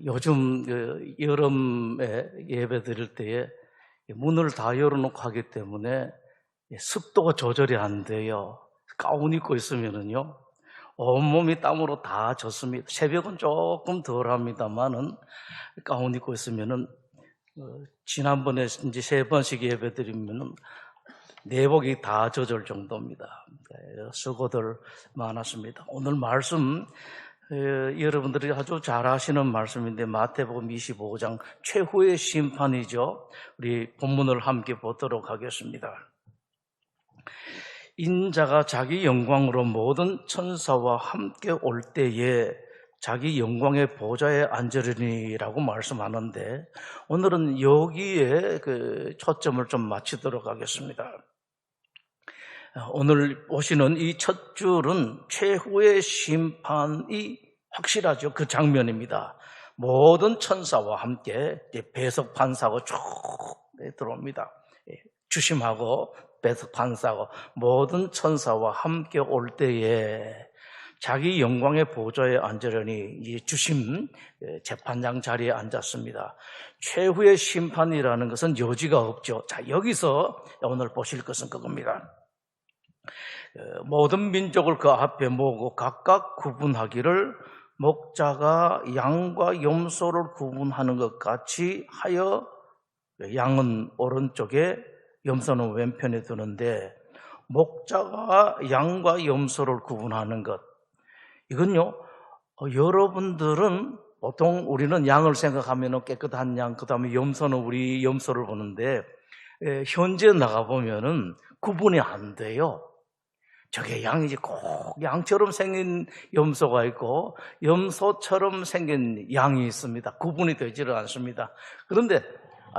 요즘 여름에 예배 드릴 때에 문을 다 열어놓고 하기 때문에 습도가 조절이 안 돼요. 가운 입고 있으면은요, 온몸이 땀으로 다 젖습니다. 새벽은 조금 덜 합니다만은, 가운 입고 있으면은, 지난번에 이제 3번씩 예배 드리면은, 내복이 다 젖을 정도입니다. 수고들 많았습니다. 오늘 말씀, 여러분들이 아주 잘 아시는 말씀인데, 마태복음 25장 최후의 심판이죠. 우리 본문을 함께 보도록 하겠습니다. 인자가 자기 영광으로 모든 천사와 함께 올 때에 자기 영광의 보좌에 앉으리니라고 말씀하는데, 오늘은 여기에 초점을 좀 맞추도록 하겠습니다. 오늘 보시는 이 첫 줄은 최후의 심판이 확실하죠. 그 장면입니다. 모든 천사와 함께 배석 판사하고 쭉 들어옵니다. 주심하고 배석 판사하고 모든 천사와 함께 올 때에 자기 영광의 보좌에 앉으려니 이 주심 재판장 자리에 앉았습니다. 최후의 심판이라는 것은 여지가 없죠. 자, 여기서 오늘 보실 것은 그겁니다. 모든 민족을 그 앞에 모으고 각각 구분하기를 목자가 양과 염소를 구분하는 것 같이 하여, 양은 오른쪽에 염소는 왼편에 두는데, 목자가 양과 염소를 구분하는 것, 이건요, 여러분들은 보통 우리는 양을 생각하면 깨끗한 양, 그 다음에 염소는 우리 염소를 보는데, 현재 나가보면은 구분이 안 돼요. 저게 양이지, 꼭 양처럼 생긴 염소가 있고 염소처럼 생긴 양이 있습니다. 구분이 되지를 않습니다. 그런데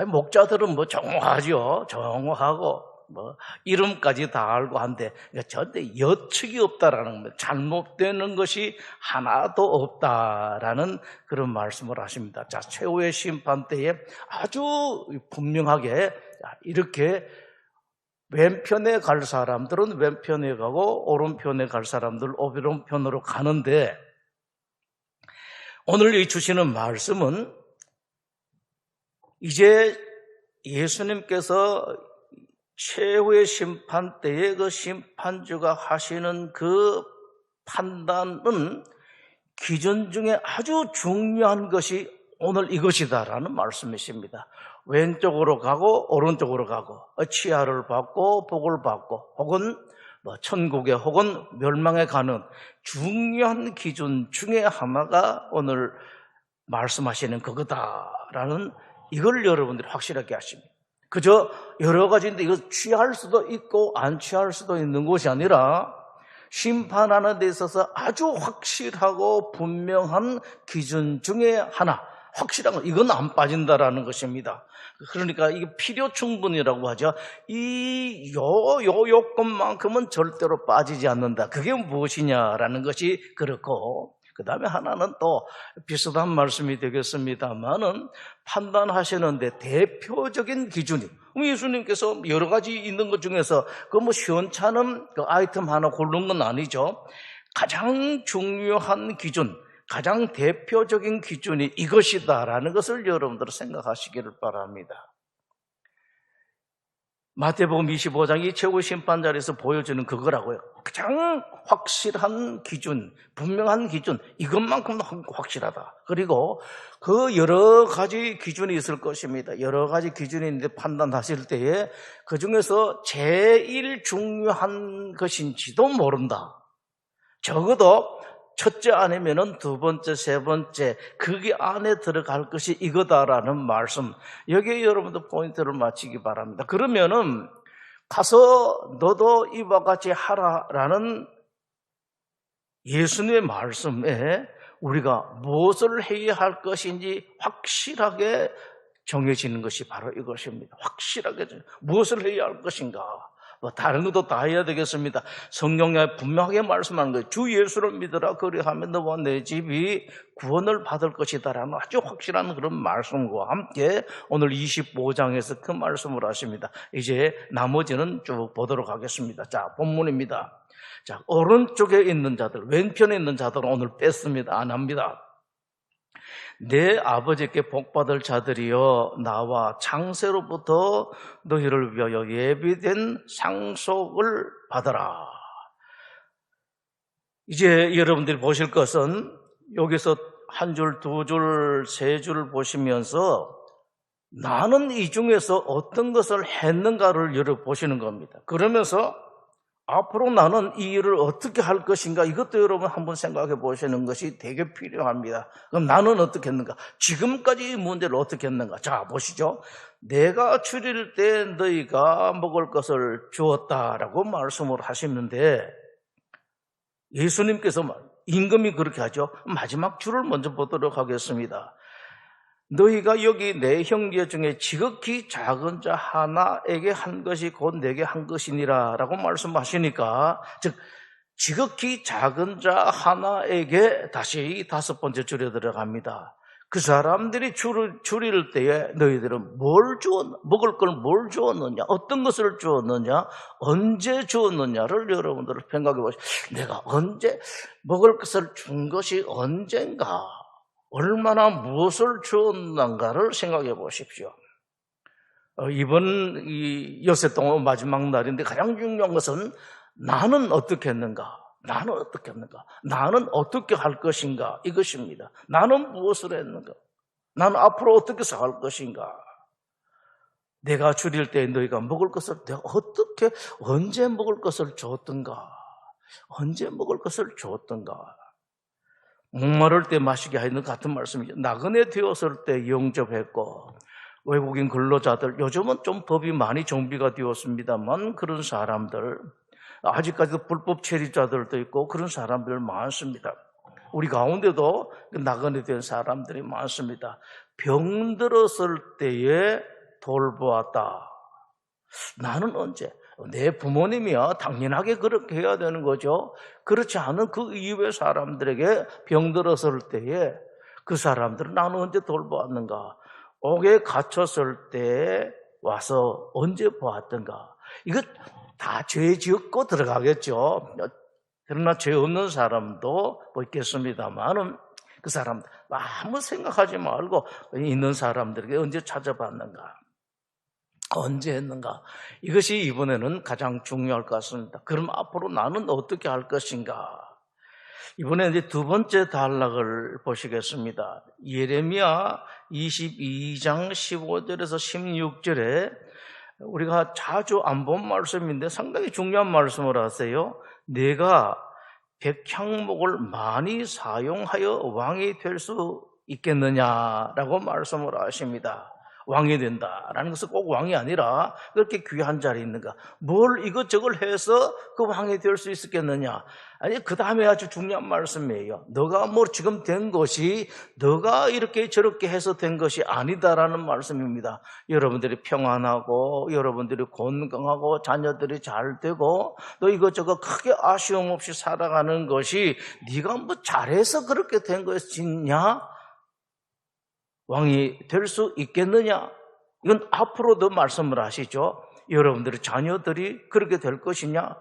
목자들은 뭐 정확하죠. 정확하고 뭐 이름까지 다 알고 한데 절대 여측이 없다라는 것, 잘못되는 것이 하나도 없다라는 그런 말씀을 하십니다. 자, 최후의 심판 때에 아주 분명하게 이렇게 왼편에 갈 사람들은 왼편에 가고 오른편에 갈 사람들은 오른편으로 가는데, 오늘 이 주시는 말씀은 이제 예수님께서 최후의 심판 때에 그 심판주가 하시는 그 판단은 기준 중에 아주 중요한 것이 오늘 이것이다라는 말씀이십니다. 왼쪽으로 가고 오른쪽으로 가고 치하를 받고 복을 받고 혹은 천국에 혹은 멸망에 가는 중요한 기준 중에 하나가 오늘 말씀하시는 그거다라는, 이걸 여러분들이 확실하게 하십니다. 그저 여러 가지인데 이거 취할 수도 있고 안 취할 수도 있는 것이 아니라 심판하는 데 있어서 아주 확실하고 분명한 기준 중에 하나, 확실한 거, 이건 안 빠진다라는 것입니다. 그러니까 이게 필요 충분이라고 하죠. 이 요건만큼은 절대로 빠지지 않는다. 그게 무엇이냐라는 것이 그렇고, 그 다음에 하나는 또 비슷한 말씀이 되겠습니다만은 판단하시는데 대표적인 기준이, 예수님께서 여러 가지 있는 것 중에서 그 뭐 시원찮은 그 아이템 하나 고른 건 아니죠. 가장 중요한 기준, 가장 대표적인 기준이 이것이다라는 것을 여러분들 생각하시기를 바랍니다. 마태복음 25장이 최고 심판 자리에서 보여주는 그거라고요. 가장 확실한 기준, 분명한 기준, 이것만큼 확실하다. 그리고 그 여러 가지 기준이 있을 것입니다. 여러 가지 기준이 있는데 판단하실 때에 그 중에서 제일 중요한 것인지도 모른다. 적어도 첫째 아니면은 두 번째, 세 번째, 그게 안에 들어갈 것이 이거다라는 말씀, 여기에 여러분들 포인트를 맞추기 바랍니다. 그러면은 가서 너도 이와 같이 하라라는 예수님의 말씀에 우리가 무엇을 해야 할 것인지 확실하게 정해지는 것이 바로 이것입니다. 확실하게 무엇을 해야 할 것인가, 다른 것도 다 해야 되겠습니다. 성경에 분명하게 말씀하는 거예요. 주 예수를 믿으라, 그리하면 너와 내 집이 구원을 받을 것이다라는 아주 확실한 그런 말씀과 함께 오늘 25장에서 그 말씀을 하십니다. 이제 나머지는 쭉 보도록 하겠습니다. 자, 본문입니다. 자, 오른쪽에 있는 자들, 왼편에 있는 자들은 오늘 뺐습니다. 안 합니다. 내 아버지께 복받을 자들이여 나와 창세로부터 너희를 위하여 예비된 상속을 받아라. 이제 여러분들이 보실 것은 여기서 한 줄, 두 줄, 세 줄을 보시면서 나는 이 중에서 어떤 것을 했는가를 여러보시는 겁니다. 그러면서 앞으로 나는 이 일을 어떻게 할 것인가, 이것도 여러분 한번 생각해 보시는 것이 되게 필요합니다. 그럼 나는 어떻게 했는가? 지금까지 이 문제를 어떻게 했는가? 자, 보시죠. 내가 줄일 때 너희가 먹을 것을 주었다라고 말씀을 하시는데, 예수님께서 임금이 그렇게 하죠. 마지막 줄을 먼저 보도록 하겠습니다. 너희가 여기 내 형제 중에 지극히 작은 자 하나에게 한 것이 곧 내게 한 것이니라 라고 말씀하시니까, 즉 지극히 작은 자 하나에게 다시 다섯 번째 줄에 들어갑니다. 그 사람들이 줄일 때에 너희들은 먹을 걸 뭘 주었느냐, 어떤 것을 주었느냐, 언제 주었느냐를 여러분들 생각해 보시죠. 내가 언제 먹을 것을 준 것이 언젠가, 얼마나 무엇을 주었는가를 생각해 보십시오. 이번 이 엿새 동안 마지막 날인데 가장 중요한 것은 나는 어떻게 했는가, 나는 어떻게 했는가, 나는 어떻게 할 것인가, 이것입니다. 나는 무엇을 했는가, 나는 앞으로 어떻게 살 것인가. 내가 줄일 때 너희가 먹을 것을 내가 어떻게, 언제 먹을 것을 줬던가, 언제 먹을 것을 줬던가. 목마를 때 마시게 하는 같은 말씀이죠. 나그네 되었을 때 영접했고, 외국인 근로자들, 요즘은 좀 법이 많이 정비가 되었습니다만 그런 사람들, 아직까지도 불법 체류자들도 있고 그런 사람들 많습니다. 우리 가운데도 나그네 된 사람들이 많습니다. 병들었을 때에 돌보았다. 나는 언제? 내 부모님이야 당연하게 그렇게 해야 되는 거죠. 그렇지 않은 그 이외의 사람들에게 병들었을 때에 그 사람들은 나는 언제 돌보았는가? 옥에 갇혔을 때 와서 언제 보았던가? 이거 다 죄 지었고 들어가겠죠. 그러나 죄 없는 사람도 있겠습니다만은 그 사람 아무 생각하지 말고 있는 사람들에게 언제 찾아봤는가, 언제 했는가, 이것이 이번에는 가장 중요할 것 같습니다. 그럼 앞으로 나는 어떻게 할 것인가? 이번에 이제 두 번째 단락을 보시겠습니다. 예레미야 22장 15절에서 16절에 우리가 자주 안 본 말씀인데 상당히 중요한 말씀을 하세요. 내가 백향목을 많이 사용하여 왕이 될 수 있겠느냐라고 말씀을 하십니다. 왕이 된다라는 것은 꼭 왕이 아니라 그렇게 귀한 자리에 있는가, 뭘 이것저것 해서 그 왕이 될 수 있었겠느냐. 아니, 그 다음에 아주 중요한 말씀이에요. 너가 뭐 지금 된 것이 너가 이렇게 저렇게 해서 된 것이 아니다라는 말씀입니다. 여러분들이 평안하고 여러분들이 건강하고 자녀들이 잘 되고 너 이것저것 크게 아쉬움 없이 살아가는 것이 네가 뭐 잘해서 그렇게 된 것이냐, 왕이 될 수 있겠느냐? 이건 앞으로도 말씀을 하시죠. 여러분들의 자녀들이 그렇게 될 것이냐?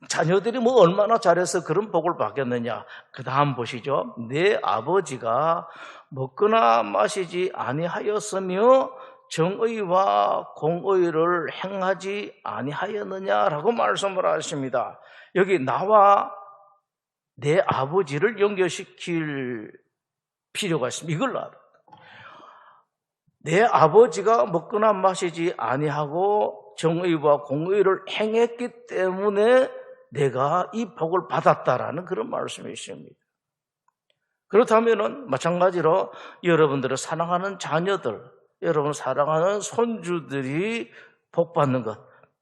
자녀들이 뭐 얼마나 잘해서 그런 복을 받겠느냐? 그 다음 보시죠. 내 아버지가 먹거나 마시지 아니하였으며 정의와 공의를 행하지 아니하였느냐라고 말씀을 하십니다. 여기 나와 내 아버지를 연결시킬 필요가 있습니다. 이걸 알아. 내 아버지가 먹거나 마시지 아니하고 정의와 공의를 행했기 때문에 내가 이 복을 받았다라는 그런 말씀이십니다. 그렇다면 마찬가지로 여러분들을 사랑하는 자녀들, 여러분 사랑하는 손주들이 복 받는 것,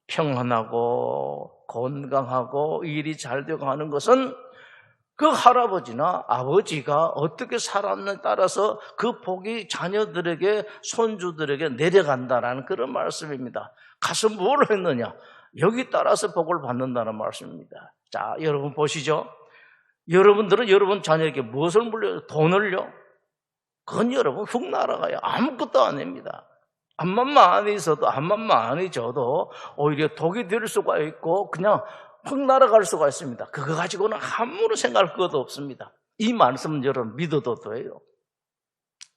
평안하고 건강하고 일이 잘 되고 하는 것은 그 할아버지나 아버지가 어떻게 살았느냐에 따라서 그 복이 자녀들에게, 손주들에게 내려간다는 그런 말씀입니다. 가서 뭘 했느냐, 여기 따라서 복을 받는다는 말씀입니다. 자, 여러분 보시죠. 여러분들은 여러분 자녀에게 무엇을 물려요? 돈을요? 그건 여러분 훅 날아가요. 아무것도 아닙니다. 암만만 안 있어도, 암만만 안 잊어도 오히려 독이 될 수가 있고 그냥 확 날아갈 수가 있습니다. 그거 가지고는 아무런 생각할 것도 없습니다. 이 말씀은 여러분 믿어도 돼요.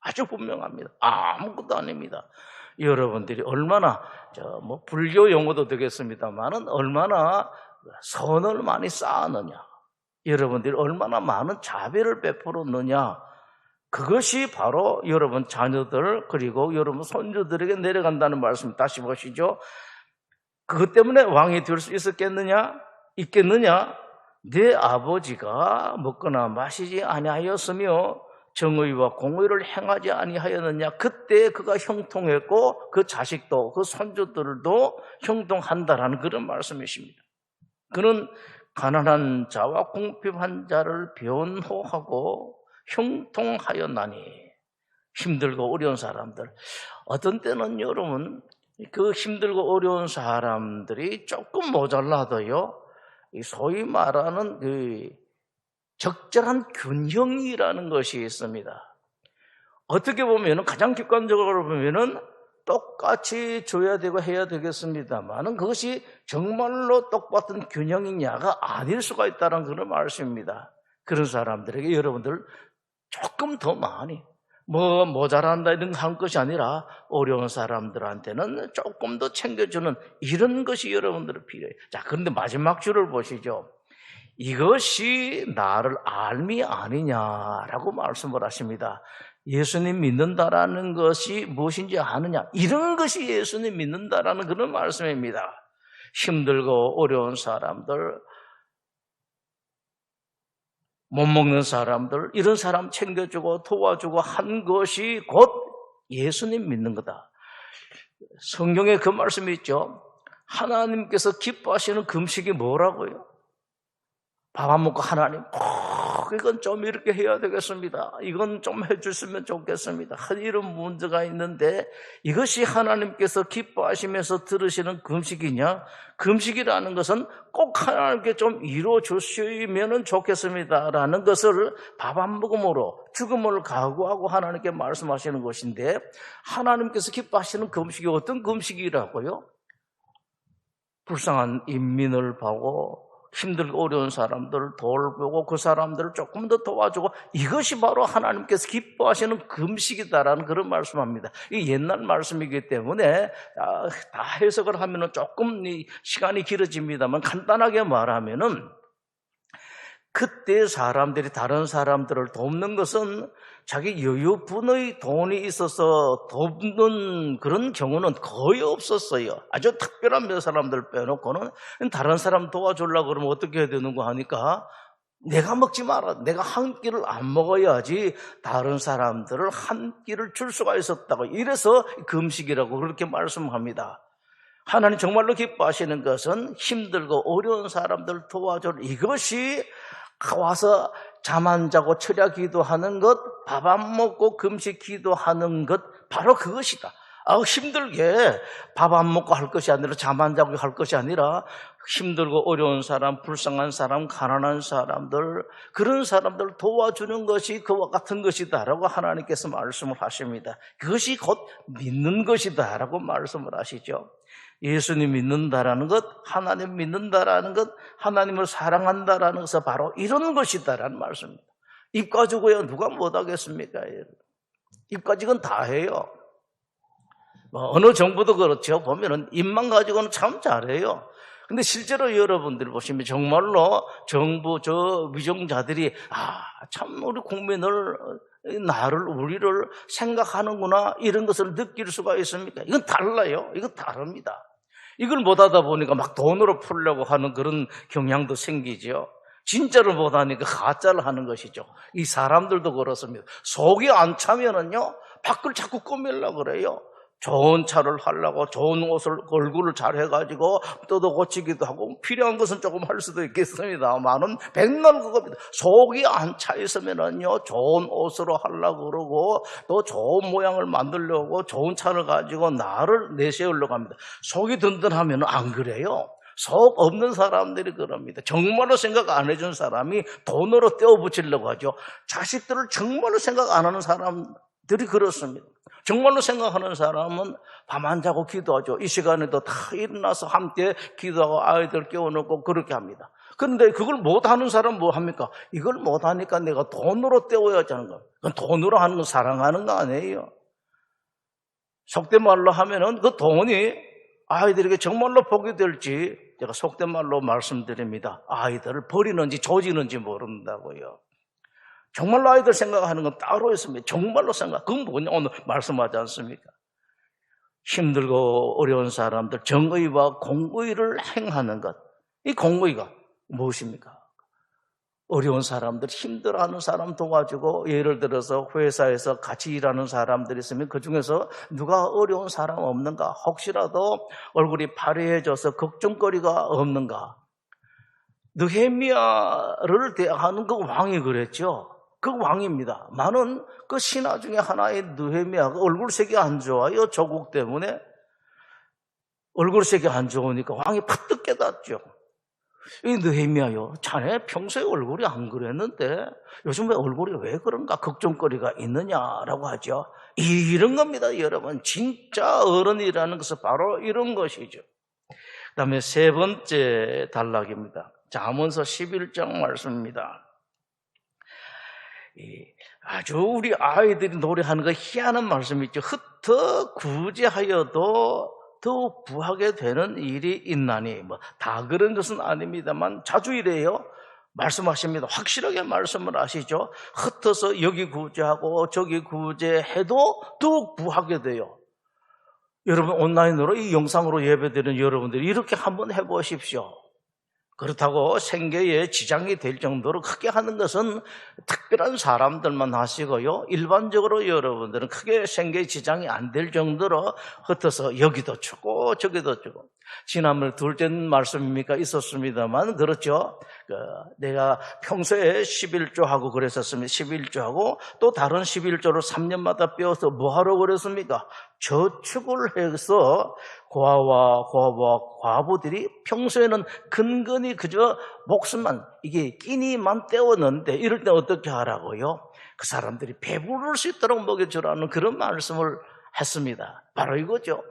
아주 분명합니다. 아무것도 아닙니다. 여러분들이 얼마나 불교 용어도 되겠습니다만은 얼마나 선을 많이 쌓았느냐, 여러분들이 얼마나 많은 자비를 베풀었느냐, 그것이 바로 여러분 자녀들 그리고 여러분 손주들에게 내려간다는 말씀. 다시 보시죠. 그것 때문에 왕이 될 수 있겠느냐? 내 아버지가 먹거나 마시지 아니하였으며 정의와 공의를 행하지 아니하였느냐? 그때 그가 형통했고 그 자식도 그 손주들도 형통한다라는 그런 말씀이십니다. 그는 가난한 자와 궁핍한 자를 변호하고 형통하였나니. 힘들고 어려운 사람들, 어떤 때는 여러분 그 힘들고 어려운 사람들이 조금 모자라도요, 소위 말하는 그 적절한 균형이라는 것이 있습니다. 어떻게 보면 가장 객관적으로 보면은 똑같이 줘야 되고 해야 되겠습니다만은 그것이 정말로 똑같은 균형이냐가 아닐 수가 있다는 그런 말씀입니다. 그런 사람들에게 여러분들 조금 더 많이 모자란다 이런 거 한 것이 아니라 어려운 사람들한테는 조금 더 챙겨주는 이런 것이 여러분들은 필요해요. 자, 그런데 마지막 줄을 보시죠. 이것이 나를 알미 아니냐라고 말씀을 하십니다. 예수님 믿는다라는 것이 무엇인지 아느냐, 이런 것이 예수님 믿는다라는 그런 말씀입니다. 힘들고 어려운 사람들, 못 먹는 사람들, 이런 사람 챙겨주고 도와주고 한 것이 곧 예수님 믿는 거다. 성경에 그 말씀이 있죠. 하나님께서 기뻐하시는 금식이 뭐라고요? 밥 안 먹고 하나님, 이건 좀 이렇게 해야 되겠습니다. 이건 좀 해주시면 좋겠습니다. 이런 문제가 있는데 이것이 하나님께서 기뻐하시면서 들으시는 금식이냐? 금식이라는 것은 꼭 하나님께 좀 이루어 주시면 좋겠습니다라는 것을 밥 안 먹음으로 죽음을 각오하고 하나님께 말씀하시는 것인데, 하나님께서 기뻐하시는 금식이 어떤 금식이라고요? 불쌍한 인민을 보고 힘들고 어려운 사람들을 돌보고 그 사람들을 조금 더 도와주고, 이것이 바로 하나님께서 기뻐하시는 금식이다라는 그런 말씀합니다. 이 옛날 말씀이기 때문에 다 해석을 하면은 조금 시간이 길어집니다만, 간단하게 말하면은 그때 사람들이 다른 사람들을 돕는 것은 자기 여유분의 돈이 있어서 돕는 그런 경우는 거의 없었어요. 아주 특별한 몇 사람들 빼놓고는 다른 사람 도와주려고 그러면 어떻게 해야 되는 거 하니까 내가 먹지 마라, 내가 한 끼를 안 먹어야지 다른 사람들을 한 끼를 줄 수가 있었다고, 이래서 금식이라고 그렇게 말씀합니다. 하나님 정말로 기뻐하시는 것은 힘들고 어려운 사람들 도와줄, 이것이 와서 잠 안 자고 철야 기도하는 것, 밥 안 먹고 금식 기도하는 것, 바로 그것이다. 힘들게 밥 안 먹고 할 것이 아니라 잠 안 자고 할 것이 아니라 힘들고 어려운 사람, 불쌍한 사람, 가난한 사람들, 그런 사람들 도와주는 것이 그와 같은 것이다라고 하나님께서 말씀을 하십니다. 그것이 곧 믿는 것이다라고 말씀을 하시죠. 예수님 믿는다라는 것, 하나님 믿는다라는 것, 하나님을 사랑한다라는 것은 바로 이런 것이다라는 말씀입니다. 입 가지고요 누가 못하겠습니까? 입 가지고는 다 해요. 어느 정부도 그렇죠. 보면은 입만 가지고는 참 잘해요. 근데 실제로 여러분들 보시면 정말로 정부 위정자들이 참 우리 국민을, 우리를 생각하는구나, 이런 것을 느낄 수가 있습니까? 이건 달라요. 이건 다릅니다. 이걸 못하다 보니까 막 돈으로 풀려고 하는 그런 경향도 생기죠. 진짜를 못하니까 가짜를 하는 것이죠. 이 사람들도 그렇습니다. 속이 안 차면은요 밖을 자꾸 꾸미려고 그래요. 좋은 차를 하려고 좋은 옷을, 얼굴을 잘 해가지고 뜯어 고치기도 하고, 필요한 것은 조금 할 수도 있겠습니다만은 백날 그겁니다. 속이 안 차 있으면은요 좋은 옷으로 하려고 그러고 또 좋은 모양을 만들려고 좋은 차를 가지고 나를 내세우려고 합니다. 속이 든든하면 안 그래요. 속 없는 사람들이 그럽니다. 정말로 생각 안 해준 사람이 돈으로 떼어붙이려고 하죠. 자식들을 정말로 생각 안 하는 사람들이 그렇습니다. 정말로 생각하는 사람은 밤 안 자고 기도하죠. 이 시간에도 다 일어나서 함께 기도하고 아이들 깨워놓고 그렇게 합니다. 그런데 그걸 못하는 사람 뭐 합니까? 이걸 못하니까 내가 돈으로 때워야지 하는 거예요. 그건 돈으로 하는 건 사랑하는 거 아니에요. 속된 말로 하면은 그 돈이 아이들에게 정말로 복이 될지 제가 속된 말로 말씀드립니다. 아이들을 버리는지 조지는지 모른다고요. 정말로 아이들 생각하는 건 따로 있습니다. 정말로 생각. 그건 뭐냐? 오늘 말씀하지 않습니까? 힘들고 어려운 사람들 정의와 공의를 행하는 것. 이 공의가 무엇입니까? 어려운 사람들, 힘들어하는 사람 도와주고, 예를 들어서 회사에서 같이 일하는 사람들이 있으면 그중에서 누가 어려운 사람 없는가? 혹시라도 얼굴이 파래해져서 걱정거리가 없는가? 느헤미야를 대하는 그 왕이 그랬죠. 그 왕입니다. 나는 그 신하 중에 하나인 느헤미야가 얼굴색이 안 좋아요. 조국 때문에. 얼굴색이 안 좋으니까 왕이 파뜩 깨닫죠. 이 느헤미야요, 자네 평소에 얼굴이 안 그랬는데 요즘 왜 얼굴이 왜 그런가 걱정거리가 있느냐라고 하죠. 이런 겁니다, 여러분. 진짜 어른이라는 것은 바로 이런 것이죠. 그 다음에 세 번째 단락입니다. 잠언서 11장 말씀입니다. 아주 우리 아이들이 노래하는 거 희한한 말씀이 있죠. 흩어 구제하여도 더욱 부하게 되는 일이 있나니, 다 그런 것은 아닙니다만 자주 이래요. 말씀하십니다. 확실하게 말씀을 하시죠. 흩어서 여기 구제하고 저기 구제해도 더욱 부하게 돼요. 여러분 온라인으로 이 영상으로 예배드리는 여러분들이 이렇게 한번 해보십시오. 그렇다고 생계에 지장이 될 정도로 크게 하는 것은 특별한 사람들만 하시고요. 일반적으로 여러분들은 크게 생계에 지장이 안 될 정도로 흩어서 여기도 주고 저기도 주고. 지난번에 둘째 말씀입니까? 있었습니다만 그렇죠. 내가 평소에 11조하고 그랬었습니다. 11조하고 또 다른 11조를 3년마다 빼어서 뭐하러 그랬습니까? 저축을 해서 고아와 과부들이 평소에는 근근히 그저 목숨만 이게 끼니만 때웠는데 이럴 때 어떻게 하라고요? 그 사람들이 배부를 수 있도록 먹여주라는 그런 말씀을 했습니다. 바로 이거죠.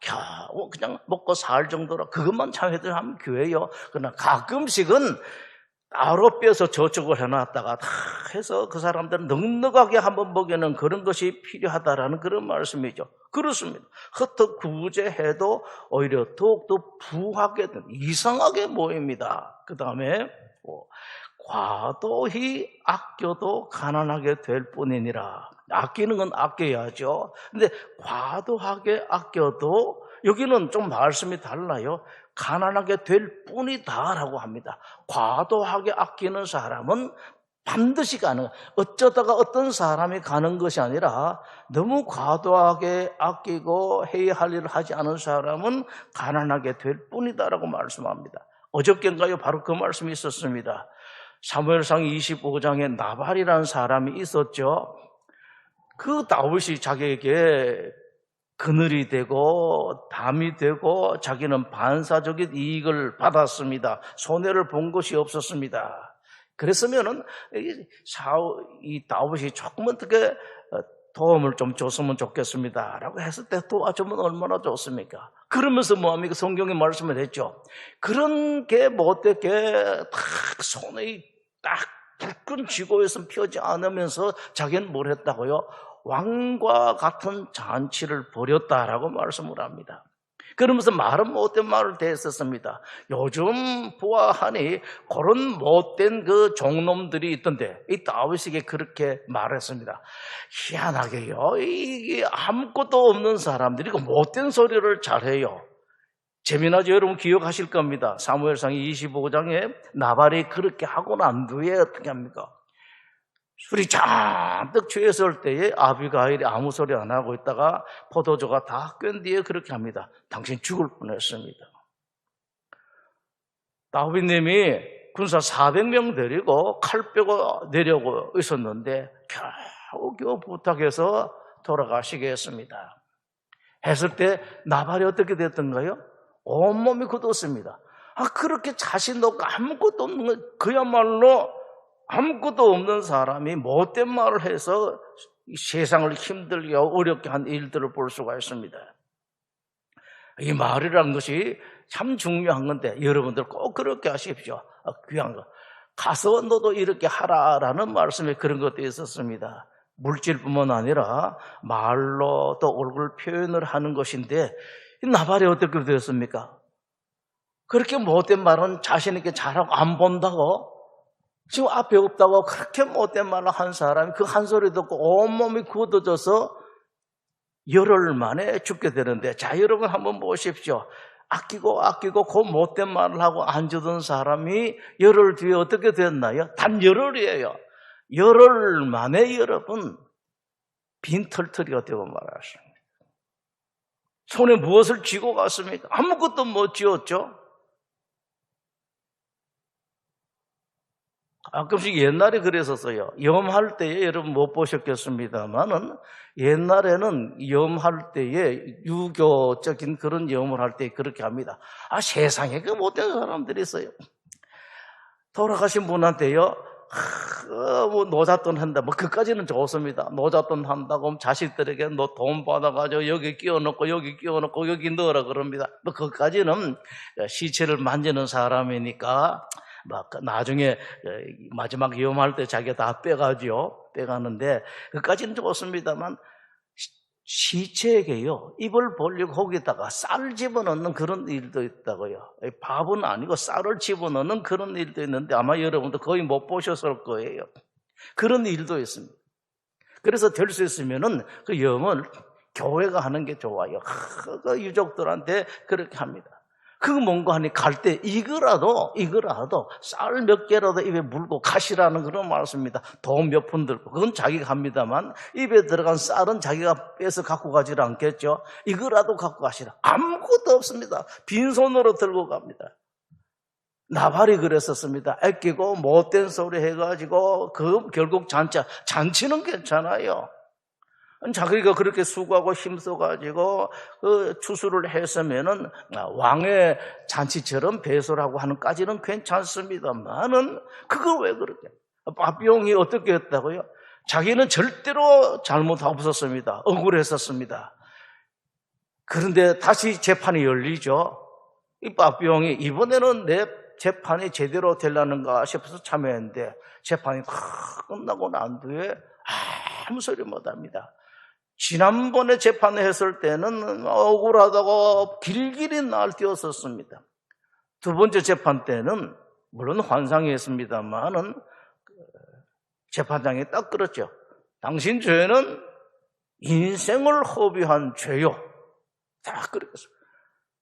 겨우 그냥 먹고 살 정도로 그것만 참여들 하면 교회요. 그러나 가끔씩은 따로 빼서 저축을 해놨다가 다 해서 그 사람들은 넉넉하게 한번 먹이는 그런 것이 필요하다라는 그런 말씀이죠. 그렇습니다. 흩어 구제해도 오히려 더욱더 부하게 된 이상하게 모입니다. 그 다음에 과도히 아껴도 가난하게 될 뿐이니라. 아끼는 건 아껴야죠. 근데 과도하게 아껴도 여기는 좀 말씀이 달라요. 가난하게 될 뿐이다라고 합니다. 과도하게 아끼는 사람은 반드시 가는, 어쩌다가 어떤 사람이 가는 것이 아니라 너무 과도하게 아끼고 해야 할 일을 하지 않은 사람은 가난하게 될 뿐이다라고 말씀합니다. 어저께인가요? 바로 그 말씀이 있었습니다. 사무엘상 25장에 나발이라는 사람이 있었죠. 그 다윗이 자기에게 그늘이 되고 담이 되고 자기는 반사적인 이익을 받았습니다. 손해를 본 것이 없었습니다. 그랬으면은 이 다윗이 조금 어떻게 도움을 좀 줬으면 좋겠습니다라고 했을 때 도와주면 얼마나 좋습니까? 그러면서 뭐합니까? 성경에 말씀을 했죠. 그런 게 못되게 딱 손에 딱 불끈 쥐고 있으면 펴지 않으면서 자기는 뭘 했다고요? 왕과 같은 잔치를 벌였다라고 말씀을 합니다. 그러면서 말은 못된 말을 대했었습니다. 요즘 보아하니 그런 못된 그 종놈들이 있던데 이 다윗에게 그렇게 말했습니다. 희한하게요. 이게 아무것도 없는 사람들이 그 못된 소리를 잘해요. 재미나죠? 여러분 기억하실 겁니다. 사무엘상 25장에 나발이 그렇게 하고 난 뒤에 어떻게 합니까? 술이 잔뜩 취했을 때에 아비가일이 아무 소리 안 하고 있다가 포도주가 다 깬 뒤에 그렇게 합니다. 당신 죽을 뻔했습니다. 다윗님이 군사 400명 데리고 칼 빼고 내려고 있었는데 겨우 부탁해서 돌아가시게 했습니다. 했을 때 나발이 어떻게 됐던가요? 온몸이 굳었습니다. 그렇게 자신 없고 아무것도 없는 그야말로 아무것도 없는 사람이 못된 말을 해서 세상을 힘들게 어렵게 한 일들을 볼 수가 있습니다. 이 말이라는 것이 참 중요한 건데 여러분들 꼭 그렇게 하십시오. 귀한 거. 가서 너도 이렇게 하라라는 말씀에 그런 것도 있었습니다. 물질뿐만 아니라 말로 또 얼굴 표현을 하는 것인데 나발이 어떻게 되었습니까? 그렇게 못된 말은 자신 있게 잘하고 안 본다고 지금 앞에 없다고 그렇게 못된 말을 한 사람이 그 한 소리 듣고 온몸이 굳어져서 열흘 만에 죽게 되는데, 자 여러분 한번 보십시오. 아끼고 그 못된 말을 하고 앉아둔 사람이 열흘 뒤에 어떻게 됐나요? 단 열흘이에요. 열흘 만에 여러분 빈털털이 어떻게 말하십니까? 손에 무엇을 쥐고 갔습니까? 아무것도 못 쥐었죠. 가끔씩 옛날에 그랬었어요. 염할 때에 여러분 못 보셨겠습니다만은 옛날에는 염할 때에 유교적인 그런 염을 할 때 그렇게 합니다. 세상에 그 못된 사람들이 있어요. 돌아가신 분한테요, 뭐 노잣돈 한다. 뭐 그까지는 좋습니다. 노잣돈 한다고 자식들에게 너 돈 받아가지고 여기 끼워놓고 여기 끼워놓고 여기 넣으라 그럽니다. 뭐 그까지는 시체를 만지는 사람이니까 막 나중에 마지막 위험할 때 자기가 다 빼가는데 그까지는 좋습니다만 시체에게요 입을 벌리고 거기다가 쌀 집어넣는 그런 일도 있다고요. 밥은 아니고 쌀을 집어넣는 그런 일도 있는데 아마 여러분도 거의 못 보셨을 거예요. 그런 일도 있습니다. 그래서 될 수 있으면은 그 염을 교회가 하는 게 좋아요. 그 유족들한테 그렇게 합니다. 그거 뭔가 하니 갈 때 이거라도 쌀 몇 개라도 입에 물고 가시라는 그런 말씀입니다. 돈 몇 푼 들고 그건 자기가 합니다만 입에 들어간 쌀은 자기가 빼서 갖고 가지를 않겠죠. 이거라도 갖고 가시라. 아무것도 없습니다. 빈손으로 들고 갑니다. 나발이 그랬었습니다. 아끼고 못된 소리 해가지고 그 결국 잔치는 괜찮아요. 자기가 그렇게 수고하고 힘써가지고 그 추수를 했으면은 왕의 잔치처럼 배설하고 하는까지는 괜찮습니다만은 그걸 왜 그렇게? 바비용이 어떻게 했다고요? 자기는 절대로 잘못 없었습니다. 억울했었습니다. 그런데 다시 재판이 열리죠. 이 바비용이 이번에는 내 재판이 제대로 되려는가 싶어서 참여했는데 재판이 끝나고 난 뒤에 아무 소리 못합니다. 지난번에 재판을 했을 때는 억울하다고 길길이 날뛰었었습니다. 두 번째 재판 때는 물론 환상이었습니다만은 재판장이 딱 그랬죠. 당신 죄는 인생을 허비한 죄요. 딱 그랬어요.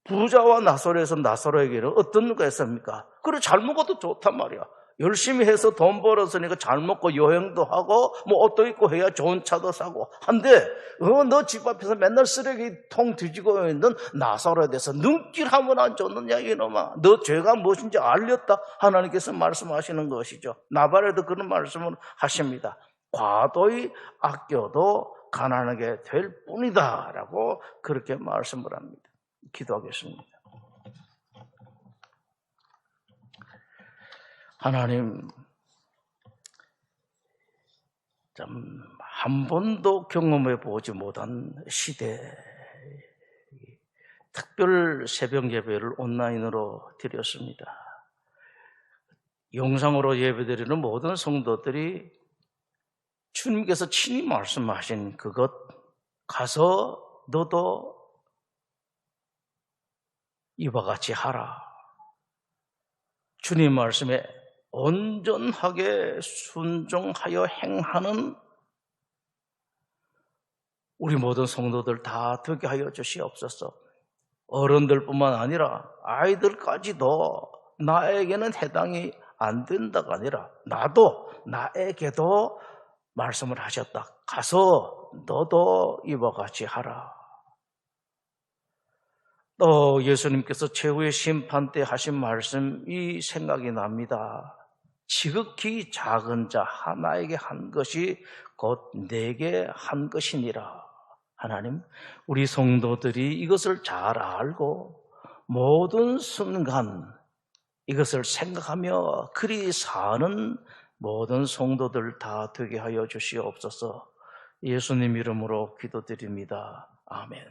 부자와 나사로에서 나사로에게는 어떤 거 했습니까? 그래 잘 먹어도 좋단 말이야. 열심히 해서 돈 벌었으니까 잘 먹고 여행도 하고 뭐 옷도 입고 해야 좋은 차도 사고 한데 너 집 앞에서 맨날 쓰레기통 뒤지고 있는 나사로에 대해서 눈길 한번 안 줬느냐 이놈아. 너 죄가 무엇인지 알렸다. 하나님께서 말씀하시는 것이죠. 나발에도 그런 말씀을 하십니다. 과도히 아껴도 가난하게 될 뿐이다 라고 그렇게 말씀을 합니다. 기도하겠습니다. 하나님, 참 한 번도 경험해 보지 못한 시대, 특별 새벽 예배를 온라인으로 드렸습니다. 영상으로 예배드리는 모든 성도들이 주님께서 친히 말씀하신 그것 가서 너도 이와 같이 하라. 주님 말씀에 온전하게 순종하여 행하는 우리 모든 성도들 다 되게 하여 주시옵소서. 어른들뿐만 아니라 아이들까지도 나에게는 해당이 안 된다가 아니라 나에게도 말씀을 하셨다. 가서 너도 이와 같이 하라. 또 예수님께서 최후의 심판 때 하신 말씀이 생각이 납니다. 지극히 작은 자 하나에게 한 것이 곧 내게 한 것이니라. 하나님, 우리 성도들이 이것을 잘 알고 모든 순간 이것을 생각하며 그리 사는 모든 성도들 다 되게 하여 주시옵소서. 예수님 이름으로 기도드립니다. 아멘.